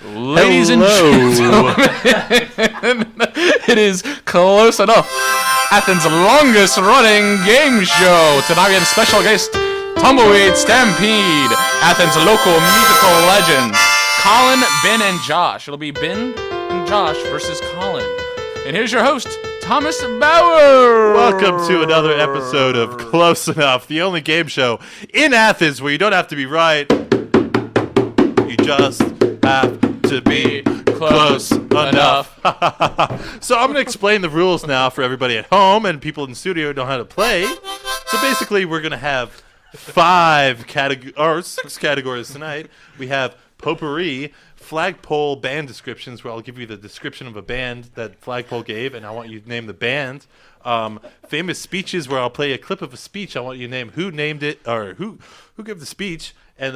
Ladies and gentlemen, it is Close Enough, Athens' longest running game show. Tonight we have a special guest, Tumbleweed Stampede, Athens' local musical legends, Colin, Ben, and Josh. It'll be Ben and Josh versus Colin. And here's your host, Thomas Bauer. Welcome to another episode of Close Enough, the only game show in Athens where you don't have to be right. You just have to be close enough. So I'm going to explain the rules now for everybody at home and people in the studio who know how to play. So basically, we're going to have 6 categories tonight. We have potpourri, flagpole band descriptions, where I'll give you the description of a band that flagpole gave, and I want you to name the band. Famous speeches, where I'll play a clip of a speech. I want you to name who named it or who gave the speech. And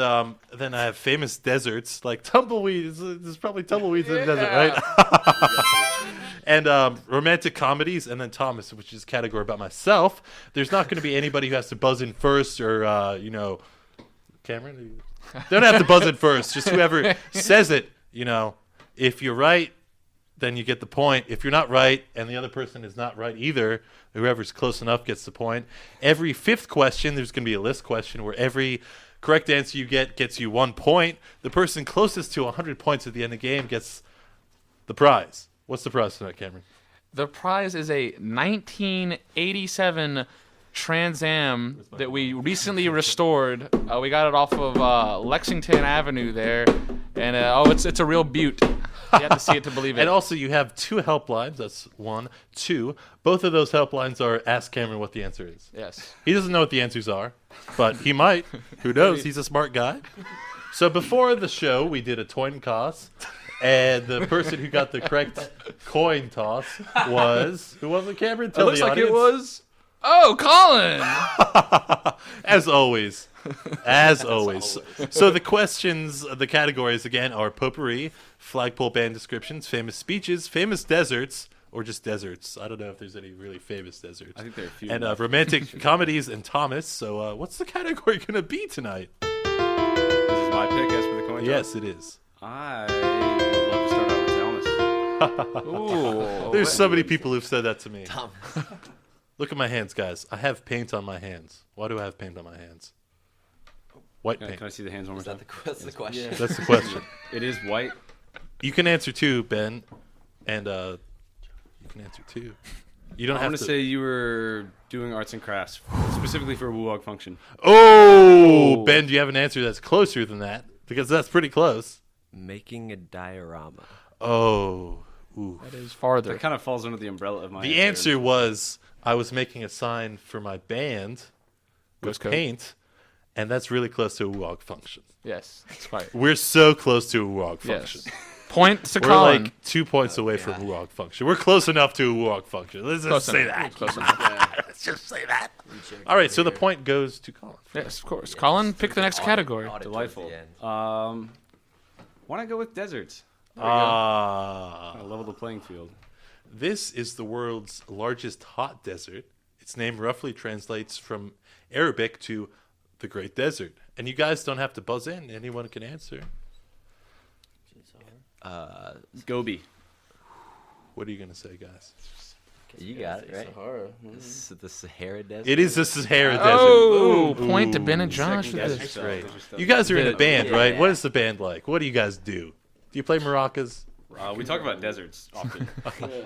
then I have famous deserts, like Tumbleweed. There's probably tumbleweeds in the desert, right? And romantic comedies, and then Thomas, which is a category about myself. There's not going to be anybody who has to buzz in first, or Cameron. They don't have to buzz in first. Just whoever says it. If you're right, then you get the point. If you're not right, and the other person is not right either, whoever's close enough gets the point. Every 5th question, there's going to be a list question where every correct answer you get gets you 1 point. The person closest to 100 points at the end of the game gets the prize. What's the prize tonight, Cameron? The prize is a 1987 Trans Am that we recently restored. We got it off of Lexington Avenue there, and it's a real beaut. You have to see it to believe it. And also, you have 2 helplines. That's 1, 2. Both of those helplines are ask Cameron what the answer is. Yes. He doesn't know what the answers are, but he might. Who knows? He's a smart guy. So before the show, we did a coin toss, and the person who got the correct coin toss was... Who was it, Cameron? Tell it looks the like audience. it was... Oh, Colin! As always. As always. So the questions, the categories, again, are potpourri, flagpole band descriptions, famous speeches, famous deserts, or just deserts. I don't know if there's any really famous deserts. I think there are a few. And romantic comedies and Thomas. So what's the category going to be tonight? This is my pick as for the coin toss? Yes, it is. I would love to start out with Thomas. Ooh. There's so many people who've said that to me. Thomas. Look at my hands, guys. I have paint on my hands. Why do I have paint on my hands? White paint. Can I see the hands one more time? That's the question. That's the question. It is white. You can answer too, Ben, and you can answer too. You don't I have want to say you were doing arts and crafts, specifically for a WUOG function. Oh, Ben, do you have an answer that's closer than that? Because that's pretty close. Making a diorama. Oh, ooh. That is farther. That kind of falls under the umbrella of my The answer was I was making a sign for my band with Ghost code. paint, and that's really close to a WUOG function. Yes, that's right. We're so close to a WUOG function. Yes. Point to We're Colin. like 2 points away from a WUOG function. We're close enough to a WUOG function. Let's just say that. Close enough. Let's just say that. All right, so the point goes to Colin. Yes, of course. Colin, pick the next category. Delightful. Why don't I go with deserts? Ah. I level the playing field. This is the world's largest hot desert. Its name roughly translates from Arabic to the Great Desert. And you guys don't have to buzz in. Anyone can answer. Gobi. What are you going to say, guys? You got it, right? Sahara. This is the Sahara Desert. It is the Sahara Desert. Oh, Ooh. point to Ben and Josh Second with guess this. yourself. Great. You guys are in a band, Yeah. right? What is the band like? What do you guys do? Do you play maracas? We talk about deserts often.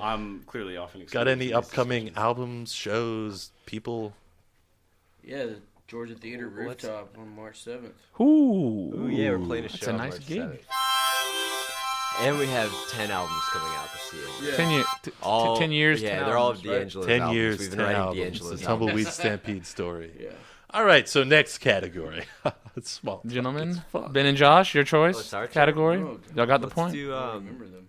I'm clearly often Got excluded any from these upcoming discussions. albums, shows, people? Yeah, the Georgia Theater rooftop on March 7th. Ooh. Ooh, yeah, we're playing a show. That's a on nice March gig. 7th. And we have 10 albums coming out this year. Yeah. 10 years. Yeah, 10 they're all albums, right? D'Angelo's 10 albums. years, We've 10 been writing albums. D'Angelo's The albums. Tumbleweed Stampede story. Yeah. All right, so next category. It's small. Gentlemen, It's fun. Ben and Josh, your choice. it's our turn. Category. Oh, Y'all got the Let's point. do, I don't remember them.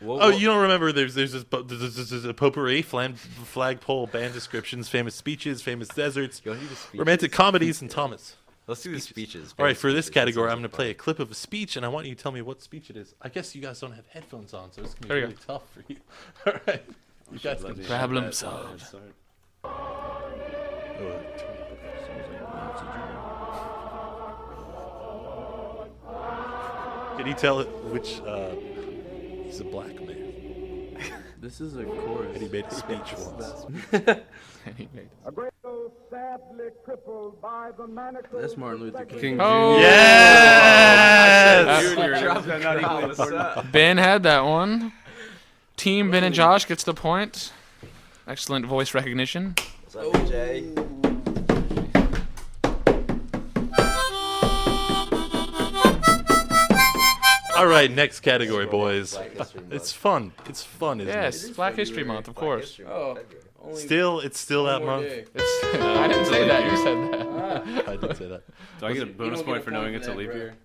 Oh, you don't remember? There's a potpourri, flagpole band descriptions, famous speeches, famous deserts, You wanna do the speeches? romantic comedies, and Thomas. Let's do the speeches. All right, for this Speeches. category, That I'm going to sounds play a clip of a speech, and I want you to tell me what speech it is. I guess you guys don't have headphones on, so it's going to There be you really tough for you. All right. You guys Let can... me Problem have that. solved. Start. Can you tell which? He's a black man. This is a chorus. And he made a speech once. That's Martin Luther King. Oh, Yes! Ben had that one. Team Ben and Josh gets the point. Excellent voice recognition. What's up, Jay? All right, next category, boys. It's fun. It's fun, isn't Yes, Black History Month, of course. Oh, it? It's still that month. I didn't say that. You said that. I did say that. Do I get a bonus point for knowing it's a leap year?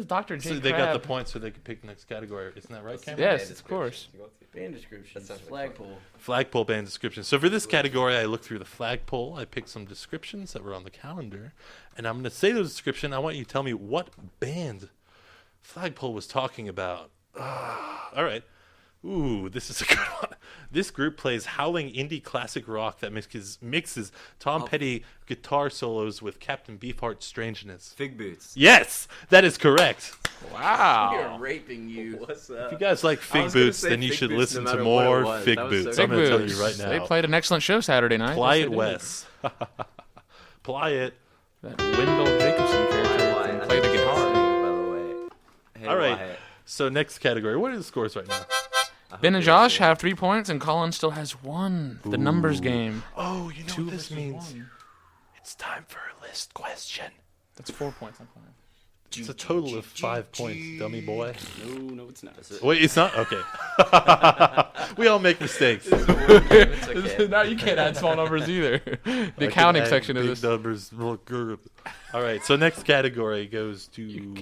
Dr. J. So they got the Crab. point, so they could pick the next category. Isn't that right, Cameron? Yes, of course. Band descriptions. Flagpole. Flagpole band description. So for this category, I looked through the flagpole. I picked some descriptions that were on the calendar, and I'm going to say those descriptions. I want you to tell me what band flagpole was talking about. All right. Ooh, this is a good one. This group plays howling indie classic rock that mixes Tom Petty guitar solos with Captain Beefheart's strangeness. Fig Boots. Yes, that is correct. We Wow. are raping you. What's If up? you guys like Fig Boots, then you should listen to more Fig Boots. I'm Big going to tell you Boots. right now. They played an excellent show Saturday night. Ply Yes, it, they did. Wes. Ply it. That Wendell Jacobson character can play the guitar. By the way. Hey, All right. Wyatt. So next category. What are the scores right now? Ben and Josh have 3 points, and Colin still has 1. The numbers game. Oh, you know what this versus means? 1. It's time for a list question. That's 4 points. I'm fine. It's a total of 5 points, dummy boy. No, it's not. Wait, it's not? Okay. We all make mistakes. It's okay. Now you can't add small numbers either. The I accounting can add section of big this. numbers look good. All right, so next category goes to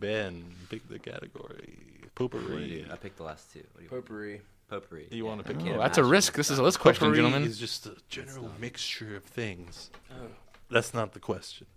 Ben. Pick the category. Potpourri. I picked the last two. What do you want? Potpourri. Potpourri. You want to pick Oh, Can't that's a imagine risk. what's This is a up. list question, Potpourri gentlemen. is just a general mixture of things. Oh. That's not the question.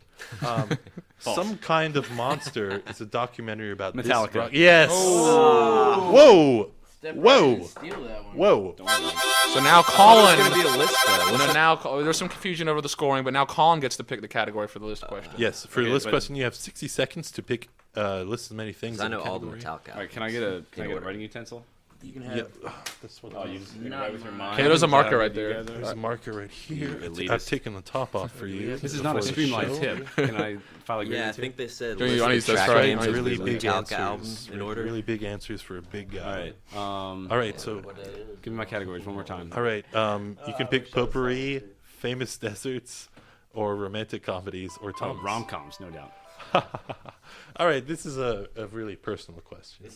Some kind of monster is a documentary about Metallica. This rock. Yes. Oh. Whoa. Step Whoa. right and steal that one. Whoa. So now It's Colin. gonna be a list though. No, now there's some confusion over the scoring, but now Colin gets to pick the category for the list question. Yes. For Okay, the list but- question, you have 60 seconds to pick list as many things. I in know the all the category. Metallica. All right, can I get a writing utensil? You can have. Yeah. This one. Oh, you just Not write with your mind. Okay, there's a Is marker that right what you there. guys are? There's a marker right here. elitist. I've taken the top off for you. This is not a before the streamlined show. tip. Can I file a grievance Yeah, I here? think they said Do you list want to the use those track right? names Right, of Really the big Metallica albums answers. in order. Really big answers for a big guy. All right. All right. So. Give me my categories one more time. All right. You can pick potpourri, famous deserts, or romantic comedies, or Oh, Thomas. rom-coms, no doubt. All right. This is a really personal question.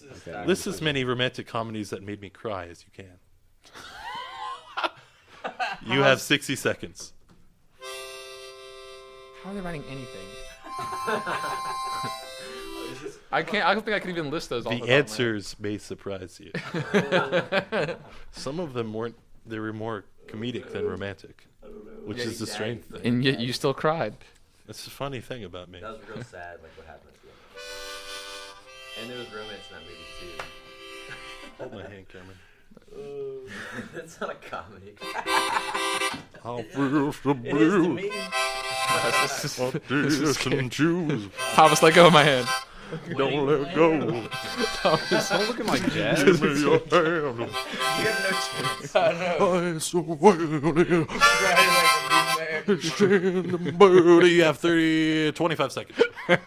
List as many romantic comedies that made me cry as you can. You have 60 seconds. How are they writing anything? I can't. I don't think I can even list those. Off The top of my head. answers may surprise you. Some of them weren't. They were more comedic than romantic, which is the strange thing. And yet you still cried. That's the funny thing about me. That was real sad, like what happened at the end. And there was romance in that movie too. Hold my hand, Cameron. That's not a comedy. I'll feel the It is to me. some Jews. Thomas, let go of my hand. Don't let go. Don't look at my jazz. Give me your hand. You have no chance. I know. I so well Riding like a big man. in the booty. You have 25 seconds. Are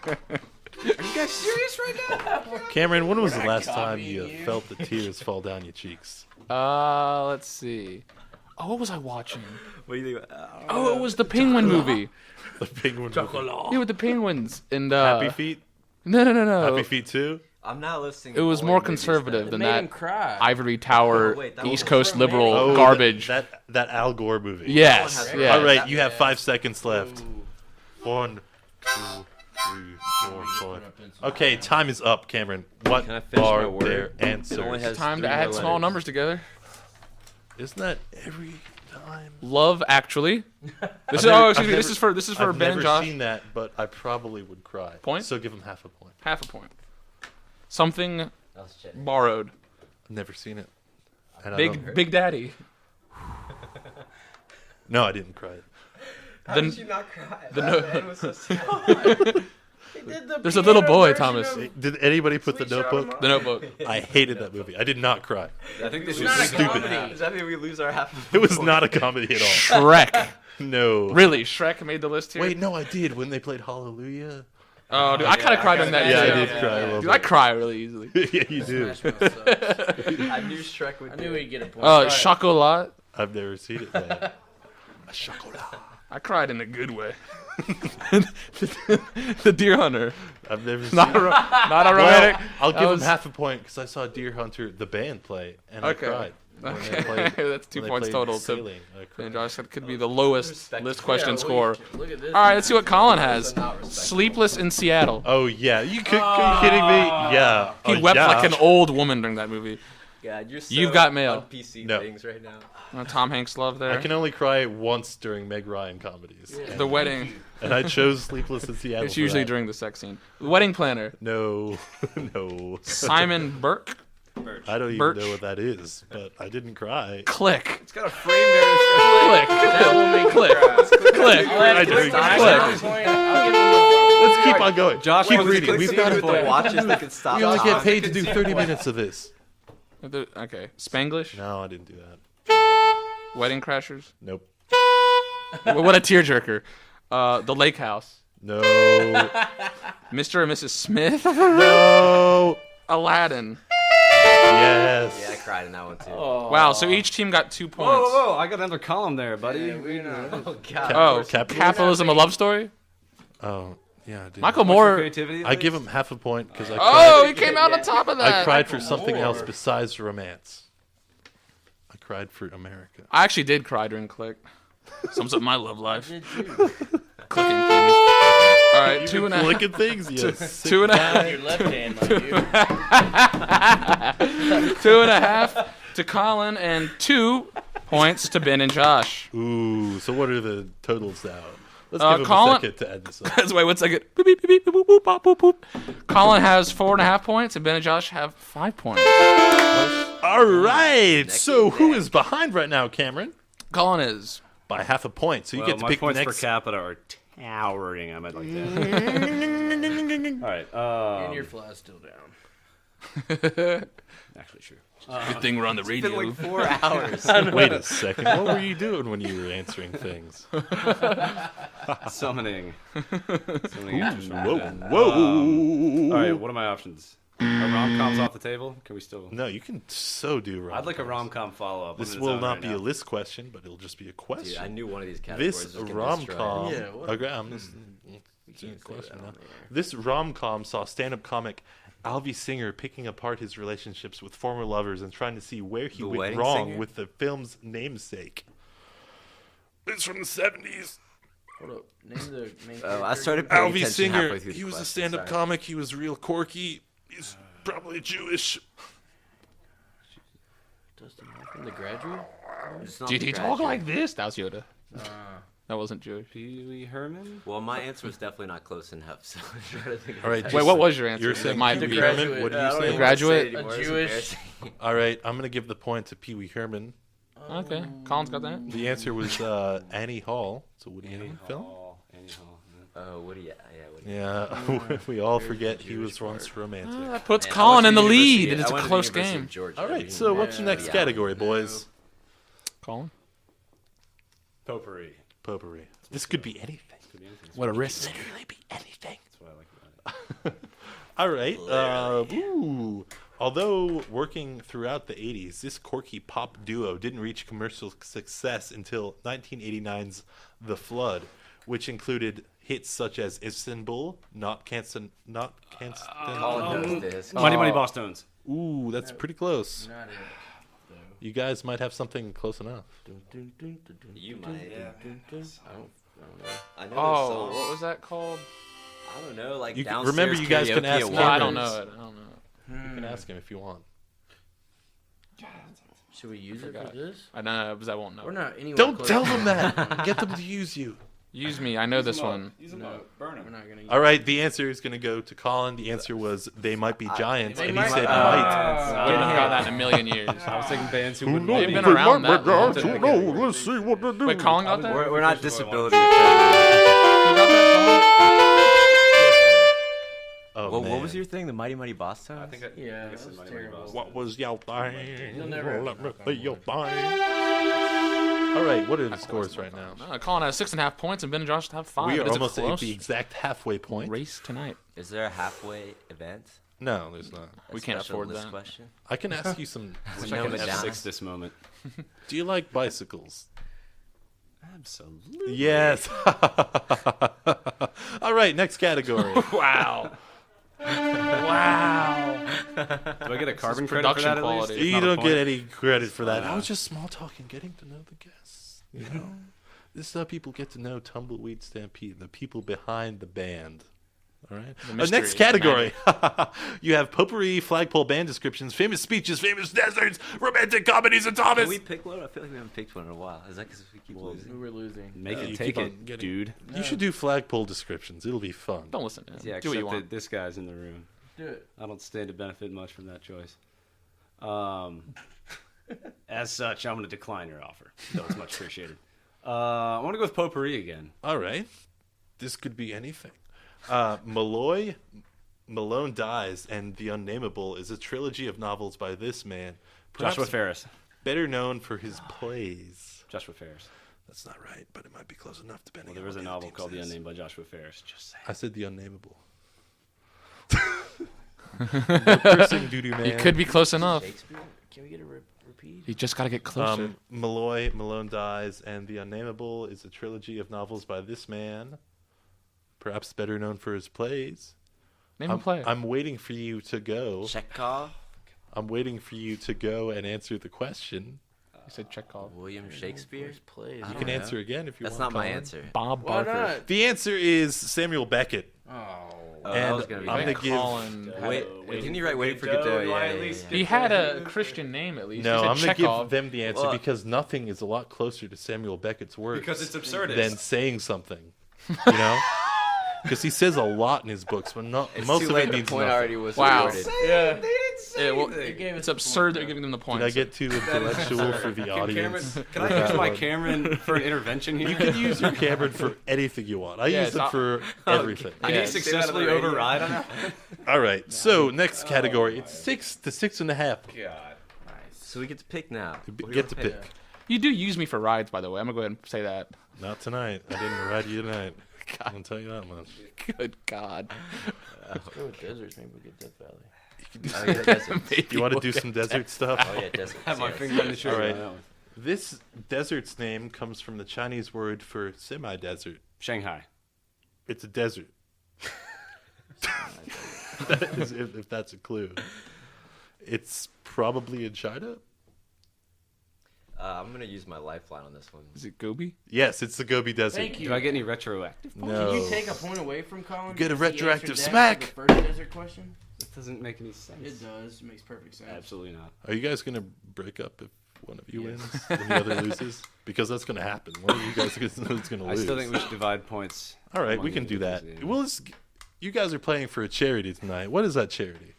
you guys serious right now? Cameron, when was the not last time copying you you. felt the tears fall down your cheeks? Let's see. Oh, what was I watching? What do you think? Oh, it was the Penguin movie. The penguin. Yeah, with the penguins and Happy Feet. No. Happy Feet 2. I'm not listening. It was to more boring movies conservative then. than Made him that cry. Ivory Tower, Oh, wait, that East was Coast for liberal me. garbage. That Al Gore movie. Yes. That one has- Yeah. All right, you have 5 seconds left. Ooh. 1, 2, 3, 4, 5. Okay, time is up, Cameron. What Can I finish my are word? their It only answers? has Time to 3 add more small letters. numbers together. Isn't that every time? Love Actually. This is never- excuse me. I've This is for I've Ben never and Josh. seen that, but I probably would cry. Point? So give him half a point. Half a point. Something That was shit. borrowed. I've never seen it. And I don't- Big Daddy. No, I didn't cry. How Then- did you not cry? the That no- man was so sad. There's a little boy, Thomas. Did anybody put the Notebook? The Notebook. I hated that movie. I did not cry. I think this It was is stupid. Does that mean we lose our half? It was not a comedy at all. Shrek. No. Really, Shrek made the list here. Wait, no, I did when they played Hallelujah. Oh, dude, I kind of cried during that. Yeah, too. I did cry a little Dude, I bit. cry really easily. Yeah, you do. Smash Mouth sucks. I knew Shrek would. I knew he'd get a point. Chocolat. I've never seen it, man. A chocolat. I cried in a good way. The Deer Hunter. I've never seen Not it. not a romantic. Well, I'll That give was- him half a point because I saw Deer Hunter, the band, play, and Okay. I cried. When they Okay, played- that's 2 when they points played total. To, Sailing, I cried. and Josh, that could be the lowest Respectful. list question Yeah, score. Look at this. All right, let's see what Colin has. Not respectful. Sleepless in Seattle. Oh, yeah. Are you kidding me? Yeah. He Oh, wept yeah. like an old woman during that movie. God, you're so You've got mail. on PC No. things right now. Tom Hanks love there. I can only cry once during Meg Ryan comedies. The wedding. And I chose Sleepless in Seattle. It's for usually that. during the sex scene. The Wedding Planner. No. No. Simon Burke. I don't even Birch. know what that is, but I didn't cry. Click. It's got a frame there. Click. That will make Click. Click. I'll add Click. Click. Click. I'll give him Let's keep on going. Josh, keep what was reading. Click We've something got to a do with point. the Watches that can stop. We only get time. paid to do 30 minutes of this. Okay. Spanglish. No, I didn't do that. Wedding Crashers. Nope. What a tearjerker. The Lake House. No. Mr. and Mrs. Smith. No. Aladdin. Yes. Yeah, I cried in that one too. Wow, so each team got 2 points. Whoa, whoa, whoa! I got another column there, buddy. Oh God. Oh, Capitalism? Capitalism, a love story? Oh, yeah, I did. Michael What's your Moore. creativity? I give him half a point because I Oh, cried. he came out on top of that. I cried for something else besides romance. I cried for America. I actually did cry during Click. Sums up my love life. did too. Clicking things. All right, two and a half. Clicking things, yes. Two and a half. Your left hand, my dude. 2.5 to Colin and 2 points to Ben and Josh. Ooh, so what are the totals now? Let's Uh, give him Colin- a second to add this up. That's wait 1 second. Beep, beep, beep, beep, boop, boop, bop, boop, boop. Colin has 4.5 points, and Ben and Josh have 5 points. All right. So who is behind right now, Cameron? Colin is. By half a point. So you Well, get to my pick points next. per capita are towering. I might like that. All right. And your fly's still down. Actually, true. Good thing we're on the It's been radio. like 4 hours. Wait a second. What were you doing when you were answering things? Summoning. Summoning answers from Whoa, that. whoa. All right. What are my options? Are rom-coms off the table? Can we still? No, you can so do rom. I'd like a rom-com follow-up. This on will its own not right be now. a list question, but it'll just be a question. Dude, I knew one of these categories This was gonna rom-com. Yeah, what- Okay, I'm just. It's a can't say question that now. on the air. This rom-com saw stand-up comic Alvy Singer picking apart his relationships with former lovers and trying to see where he The went Wedding wrong Singer? with the film's namesake. It's from the 70s. Hold up. Name the main Oh, I character. started paying Alvy attention Singer. halfway through He the was a question, stand-up sorry. comic. He was real quirky. He's probably Jewish. Dustin Hoffman, The Graduate? It's not Did the he talk Graduate. like this? That was Yoda. That wasn't Jewish. Pee Wee Herman. Well, my answer was definitely not close enough. So I'm trying to think of All right, that. Wait, what was your answer? You're It saying might Pee be. Wee Herman? What I did you don't say? even Graduate? wanna say it anymore, A it's Jewish- embarrassing. All right, I'm gonna give the point to Pee Wee Herman. Okay, Colin's got that. The answer was Annie Hall. It's a Woody Allen film. Annie Hall. Oh, Woody, yeah, Woody. Yeah, we all forget he was once romantic. That puts Man, I Colin went in to the University- lead. It's I a went to the close University of game. Georgia. All We right, didn't so know what's the that. next Yeah. category, boys? Colin. Potpourri. Potpourri. This could be anything. Could be anything. What a risk. Literally be anything. That's what I like about it. All right. Although working throughout the 80s, this quirky pop duo didn't reach commercial success until 1989's The Flood, which included hits such as Istanbul, Not Constant. Colin knows this. Mighty Mighty Boss Tones. Ooh, that's pretty close. Not it. You guys might have something close enough. You might. I don't know. I know this Oh, song. what was that called? I don't know, like You can- downstairs remember, you guys can karaoke ask at No, I Cameron. don't Warner's. know it. I don't know. You can ask him if you want. Should we use it Forgot. for this? I don't know because I won't know. We're not anywhere Don't close. tell them that. Get them to use you. Use me. I know this one. Use them No, up. Burn we're them. not gonna use All right, the answer is going to go to Colin. The answer was They Might Be Giants, They and he might- said I might. wouldn't have got that in a million years. I was thinking bands who Who wouldn't knows? They've be- been around that long. Who knows? Let's see what they do. Wait, Colin got that? We're not First of all, I disability. Who got that, Oh, Well, man. what was your thing? The Mighty Mighty Boss Tones? I think I, Yeah, I guess that it was might have terrible. been What was your thing? You'll never Let me knock on be your thing. All right, what are the scores right now? Colin has 6.5 points, and Ben and Josh have 5. We It are is a almost at close the exact halfway point. race tonight. Is there a halfway event? No, there's not. We A can't special afford list that. Question? I can ask you some. We Check know an Madonna. F6 this moment. Do you like bicycles? Absolutely. Yes. All right, next category. Wow. Wow. Do I get a carbon credit for production that at quality. least? You Not a don't point? get any credit for that. Wow. I was just small talking, getting to know the guests. You know, this is how people get to know Tumbleweed Stampede, the people behind the band. All right. mystery, Next the category, you have potpourri, flagpole band descriptions, famous speeches, famous deserts, romantic comedies, and Can Thomas. we pick one? I feel like we haven't picked one in a while. Is that because we keep losing? We were losing. Make Yeah, it you take keep on it, getting- dude. You should do flagpole descriptions. It'll be fun. Don't listen to him. Yeah, Do what you except want. that this guy's in the room. Do it. I don't stand to benefit much from that choice. As such, I'm going to decline your offer. That was much appreciated. I want to go with potpourri again. All right. This could be anything. Malone Dies, and The Unnameable is a trilogy of novels by this man, perhaps Joshua Ferris. better known for his plays. Joshua Ferris. That's not right, but it might be close enough depending Well, there on was a what the novel other called team The says. Unnamed by Joshua Ferris. Just saying. I said The Unnameable. No cursing, doo-doo man. He could be close enough. Shakespeare? Can we get a repeat? You just got to get closer. Malone Dies, and The Unnameable is a trilogy of novels by this man, perhaps better known for his plays. Name a play. I'm waiting for you to go. Chekhov? I'm waiting for you to go and answer the question. You said Chekhov. William Shakespeare? Plays. I You don't can know. answer again if you That's want. not my Colin. answer. Bob Why Barker. not? The answer is Samuel Beckett. Oh. Oh, And that was gonna be I'm bad. gonna give. Colin. Wait, didn't you write Waiting for Godot? Yeah. He had a Christian name at least. No, He I'm said going to Chekhov. give them the answer Well- because nothing is a lot closer to Samuel Beckett's words Because it's absurdist. than saying something. You know? Because he says a lot in his books, but not It's most too of late. it The means point nothing. already was Wow. awarded. Yeah. say Yeah, well, anything. it's absurd that you're giving them the Did points. I get too intellectual for the audience? Can with I use that my one? Cameron for an intervention here? You can use your Cameron for anything you want. I Yeah, use it's it not- for everything. Can Yeah, you stay successfully override on that? All right. So next category, it's 6 to 6.5. So we get to pick now. You get to pick. You do use me for rides, by the way. I'm gonna go ahead and say that. Not tonight. I didn't ride you tonight. I can tell you that much. Good God. Let's go with deserts. Maybe we'll get Death Valley. Oh, yeah, deserts. You want to do some desert stuff? Oh yeah, deserts. Have my yes. finger on the trigger. All right. on that one. This desert's name comes from the Chinese word for semi-desert. Shanghai. It's a desert. That is, if that's a clue. It's probably in China. I'm gonna use my lifeline on this one. Is it Gobi? Yes, it's the Gobi Desert. Thank you. Do I get any retroactive? No. Can you take a point away from Colin? Get a because he retroactive answered that smack. for the first desert question? That doesn't make any sense. It does. It makes perfect sense. Absolutely not. Are you guys gonna break up if one of you wins and the other loses? Because that's gonna happen. One of you guys is gonna I lose. still think we should divide points. All right, among we can do that. individuals, yeah. Well, you guys are playing for a charity tonight. What is that charity?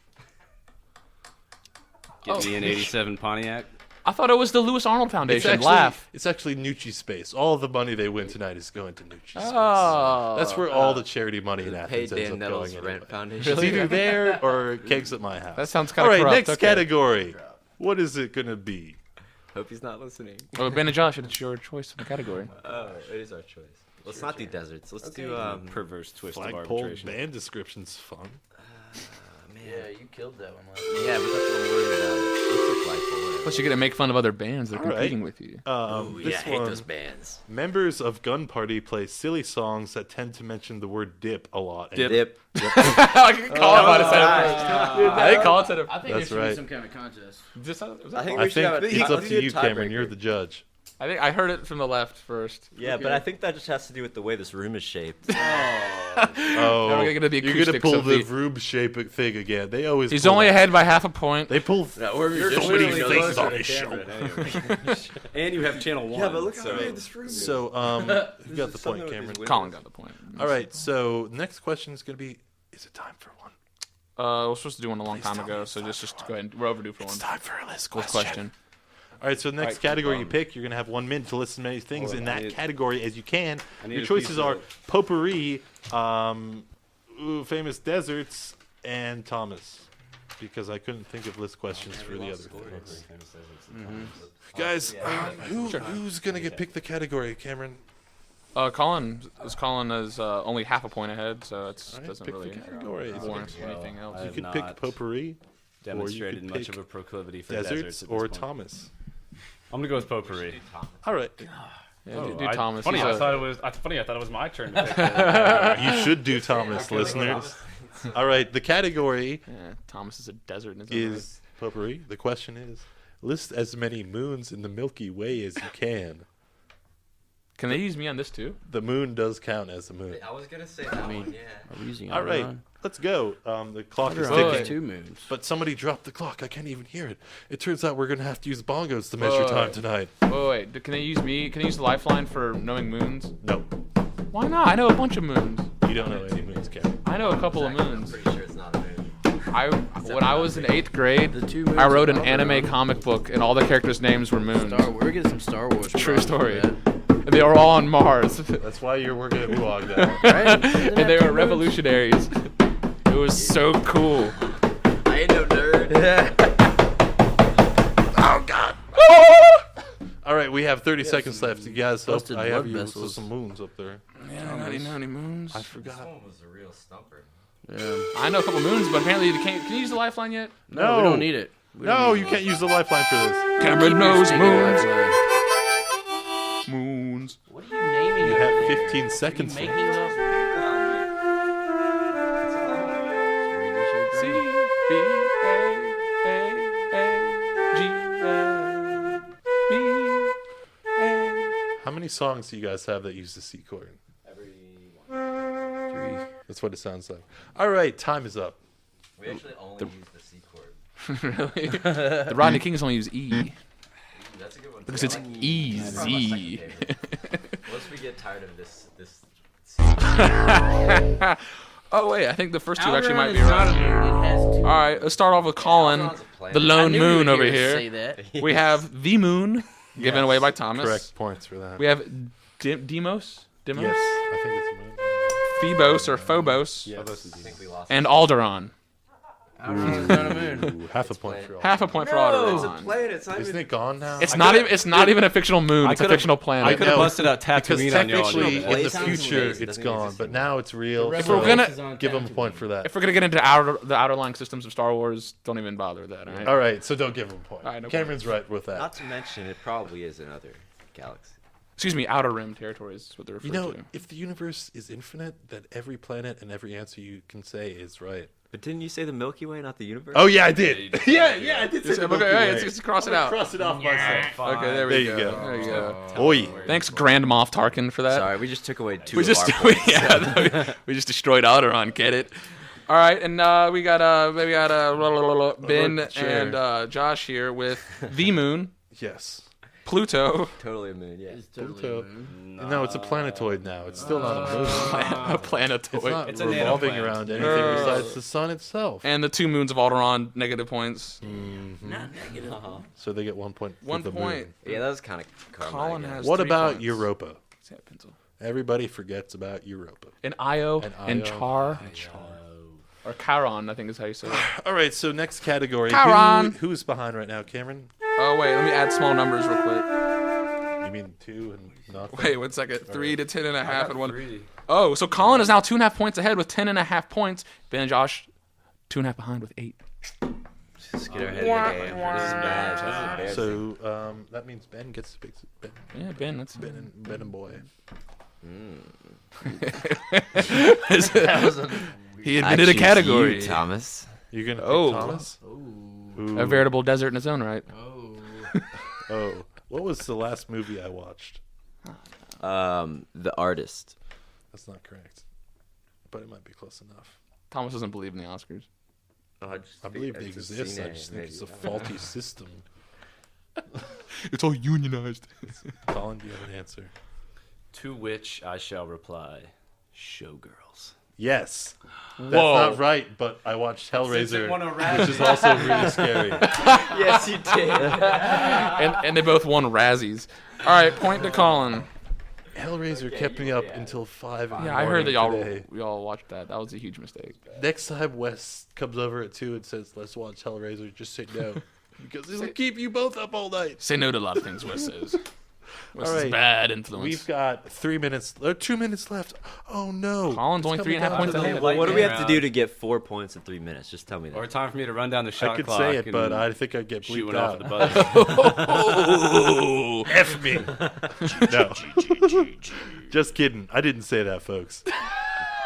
Get me an '87 Pontiac. I thought it was the Lewis Arnold Foundation. Laugh. It's actually Nucci Space. All the money they win tonight is going to Nucci Space. Oh. That's where all the charity money in The Athens paid ends Dan up Nettles going Rent anyway. Foundation. It's either there or Kegs at my house. That sounds kind All of right, corrupt. next Okay. category. What is it gonna be? Hope he's not listening. Well, Ben and Josh, it's your choice for the category. Oh, it is our choice. Let's not do deserts. Let's do Perverse twist of Flagpole arbitration. band description's fun. man. Yeah, you killed that one last Yeah, but that's what I'm worried about. Let's do flagpole. Plus, you're gonna make fun of other bands that are All right. competing with you. Ooh, This yeah, I hate one, those bands. members of Gun Party play silly songs that tend to mention the word dip a lot. And Dip. I can call it out I think Colin said it. I think That's there should right. be some kind of contest. I think I we should have think a, it's up to do a you, Cameron. tiebreaker. You're the judge. I think I heard it from the left first. Yeah, but I think that just has to do with the way this room is shaped. Oh, Now we're gonna get the you're gonna acoustics pull of the the- Vroom shape thing again. They always. He's pull only that. ahead by half a point. They pull You're so many things on this show. And you have channel 1. Yeah, but look how so. big this room is. So, who got the point, Cameron? Colin got the point. All right. So, next question is gonna be: is it time for one? We were supposed to do one a long Please time tell me so it's time just for go ahead. We're overdue for one. It's time for a list Last question. question. All right. So, next Right, category you pick, you're gonna have 1 minute to list as many things Hold in on, I that need- category as you can. I need Your a choices piece are of- potpourri, famous deserts, and Thomas, because I couldn't think of list questions for the other things. Guys, who's gonna get pick the category? Cameron. Colin is only half a point ahead, so it All right, doesn't pick really the category. warrant anything else. I You have could pick not potpourri, demonstrated could much pick of a proclivity for deserts, deserts at this or point. Thomas. I'm gonna go with potpourri. All right, Yeah, do Thomas. Funny, He's I a- thought it was my turn to pick. you should do Thomas, listeners. All right, the category yeah, Thomas is a desert in his own right. is potpourri. The question is, list as many moons in the Milky Way as you can. Can they use me on this too? The moon does count as a moon. I was gonna say that one, yeah. Are we using All right, Alderaan? let's go. The clock is Alderaan ticking. has 2 moons. But somebody dropped the clock. I can't even hear it. It turns out we're going to have to use bongos to measure time tonight. Wait. Can they use me? Can they use the lifeline for knowing moons? No, Why not? I know a bunch of moons. you don't know any moons, Cameron. I know a couple of I'm moons. pretty sure it's not a moon. When I was in 8th grade, The 2 moons I wrote an of anime Alderaan. comic book, and all the characters' names were moons. We're getting some Star Wars. True props story. for that. And they were all on Mars. That's why you're working at WUOG now. Right? And they were revolutionaries. It was so cool. I ain't no nerd. Oh, God. All right, we have 30 seconds left. You guys, hope busted I have blood you vessels. some moons up there. Yeah, know any moons? I forgot. This one was a real stumper. Yeah. I know a couple moons, but apparently you can't. Can you use the lifeline yet? No, we don't need it. We don't No, need you can't use the lifeline for this. Cameron knows it. moons. Lifeline. Moons. What are you naming You it? have 15 seconds left. Making up. C B A G L B A. How many songs do you guys have that use the C chord? That's what it sounds like. All right, time is up. We actually only use the C chord. Really? The Rodney Kings only use E That's a good one. because too. it's I like easy. Once we get tired of this Oh wait, I think the first two actually Alderaan might be is not a right. moon. It has 2 All right, let's start off with Colin, Alderan's a planet. the I lone knew you moon were over gonna Say here. that. We have the moon, given away by Thomas. Correct points for that. We have Deimos, Yes, I think it's a moon. Phoebos or Phobos, Yes. I think we lost. and Alderaan. Alderaan is not a moon. Ooh, half a point for all. Half a point for It's a Alderaan. planet. It's not Isn't even. it gone now? It's not even. It's not even a fictional moon. It's a fictional I planet. could have know, busted out because Tatooine on y'all. technically and all in the that. Sounds future lazy. it's Doesn't gone, exist but now it's real. If so we're gonna- give them a point for that. If we're gonna get into the outer line systems of Star Wars, don't even bother with that. All right. All right, so don't give them a point. All right, no Cameron's right with that. Not to mention, it probably is another galaxy. Excuse me, outer rim territories is what they're You referring know, to. if the universe is infinite, then every planet and every answer you can say is right. But didn't you say the Milky Way, not the universe? Oh yeah, I did. yeah, I did say It's- the okay, Milky hey, Way. let's cross it I'm gonna out. Cross it off myself. Okay, there There we you go. go. There you go. Oi. Thanks, Grand Moff Tarkin, for that. Sorry, we just took away 2 We of just our points. we just destroyed Alderaan. Get it? All right, and we got Ben chair. and Josh here with the moon, Yes. Pluto, Totally a moon, yeah. It's totally Pluto. a moon. No, it's a planetoid now. It's still not a moon. a planetoid, It's not It's a revolving nanoplanet. around anything besides the sun itself. and the 2 moons of Alderaan, negative points. Not negative. So they get 1 point. For 1 the point. Moon. Yeah, that was kind of karma. Colin I guess. has What 3 about points. Europa? What's that pencil? Everybody forgets about Europa. And Io, And and Io. Char, or Charon, I think is how you say it. All right, so next category. Charon. Who's behind right now, Cameron? Oh wait, let me add small numbers real quick. You mean 2 and nothing? Wait 1 second. 3 to 10 and a half and 1. 3. Oh, so Colin is now 2.5 points ahead with 10 and a half points. Ben and Josh, 2.5 behind with 8. Just get our head in the game. This is bad. This is embarrassing. So that means Ben gets to pick Ben. Yeah, Ben, that's Ben and boy. He admitted a category. Thomas. You're gonna pick Oh. Thomas? A veritable desert in its own right. Oh, what was the last movie I watched? The artist. That's not correct, but it might be close enough. Thomas doesn't believe in the Oscars. I believe they exist. I just think it's a faulty system. It's all unionized. Colin, do you have an answer? To which I shall reply, Showgirls. Yes. That's Whoa. not right, but I watched Hellraiser, won a which is also really scary. Yes, you did. And they both won Razzies. All right, point to Colin. Hellraiser kept me up until 5 in the Yeah, I heard that morning today. y'all watched that. That was a huge mistake. Next time Wes comes over at 2 and says, let's watch Hellraiser, just say no. Because it'll keep you both up all night. Say no to a lot of things Wes says. Wes All is right. bad influence. We've got 2 minutes left. Oh, no. Colin's only It's coming 3.5 down points to the ahead. end. Well, what do we have to round. do to get 4 points in 3 minutes? Just tell me that. Or time for me to run down the shot I could clock. say it, and but I think I'd get shoot bleeped one off out. at the buzzer. F me. No. Just kidding. I didn't say that, folks.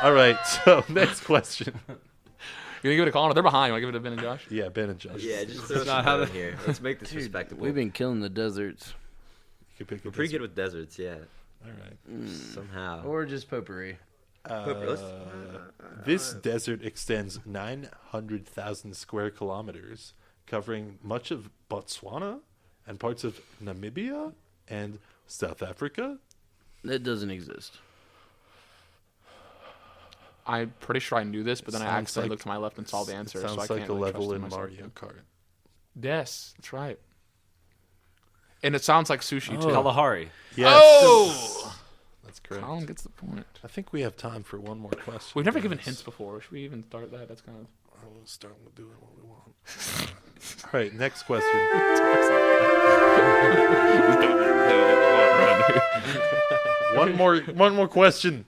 All right, so next question. You gonna give it to Colin? Or they're behind. You wanna give it to Ben and Josh? Yeah, Ben and Josh. Yeah, just throw not some how in the- here. Let's make this respectable. We've been killing the deserts. You can pick a We're pretty desert. good with deserts, yeah. All right. Somehow. Or just potpourri. This desert extends 900,000 square kilometers, covering much of Botswana and parts of Namibia and South Africa. That doesn't exist. I'm pretty sure I knew this, but then I Sounds accidentally like- looked to my left and saw the answer. Sounds so I like can't a really level trust in myself. Mario Kart. Yes, that's right. And it sounds like sushi too. Kalahari. Yes. Oh! That's correct. Colin gets the point. I think we have time for one more question. We've never guys. given hints before. Should we even start that? That's kind of. We'll start with doing what we want. All right, next question. One more question.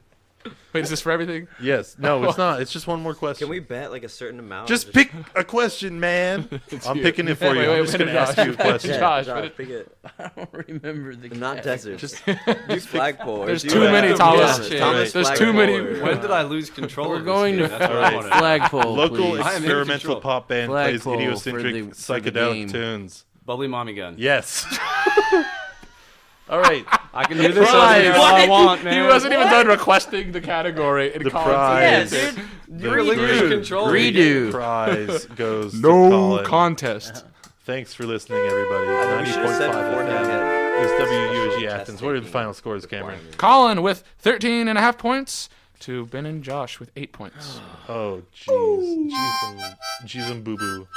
Wait, is this for everything? Yes. No, it's not. It's just one more question. Can we bet like a certain amount? just pick a question, man? I'm picking it for you. I'm just wait, going to ask Josh. you a question. Josh, Josh, what it- pick it. I don't remember the Not desert. Just do flagpole. There's Do too many Thomas. Thomas. Thomas There's too flagpole many. or- When did I lose control? We're of this going game? to That's what I wanna know. flagpole, local please. I am in experimental control. pop band plays Flagpole idiosyncratic for the psychedelic game. tunes. Bubbly mommy gun. Yes. All right. I can do this Prize. all I want, He man. wasn't even done requesting the category. And The Colin said prize. yes. The Relinquish great control. Redo. prize goes to No Colin. contest. Thanks for listening, everybody. We should have said 90.5 beforehand. FM is WUOG Special Athens. test What are the taking final scores, Cameron? Colin with 13.5 points to Ben and Josh with 8 points. Oh, jeez. Jeez and boo-boo.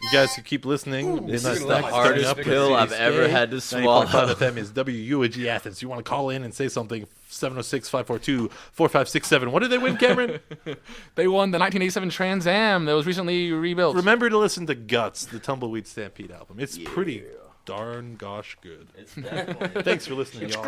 You guys can keep listening. This Midnight is the Snack is hardest coming up. pill I've Stay. ever had to 90.5 swallow. FM is WUOG Athens. You want to call in and say something? 706-542-4567. What did they win, Cameron? They won the 1987 Trans Am that was recently rebuilt. Remember to listen to Guts, the Tumbleweed Stampede album. It's pretty darn gosh good. It's definitely. Thanks for listening, y'all.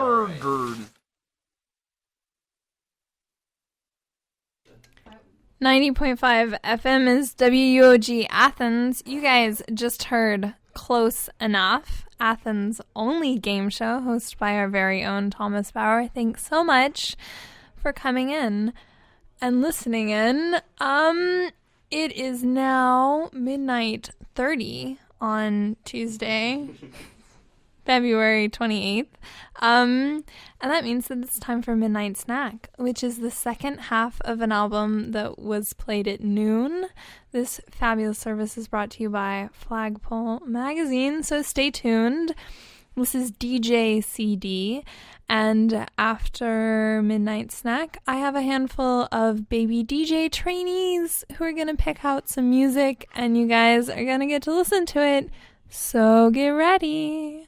90.5 FM is WUOG Athens. You guys just heard Close Enough, Athens' only game show hosted by our very own Thomas Bauer. Thanks so much for coming in and listening in. It is now midnight 30 on Tuesday, February 28th. And that means that it's time for Midnight Snack, which is the second half of an album that was played at noon. This fabulous service is brought to you by Flagpole Magazine, so stay tuned. This is DJ CD, and after Midnight Snack, I have a handful of baby DJ trainees who are going to pick out some music, and you guys are going to get to listen to it, so get ready.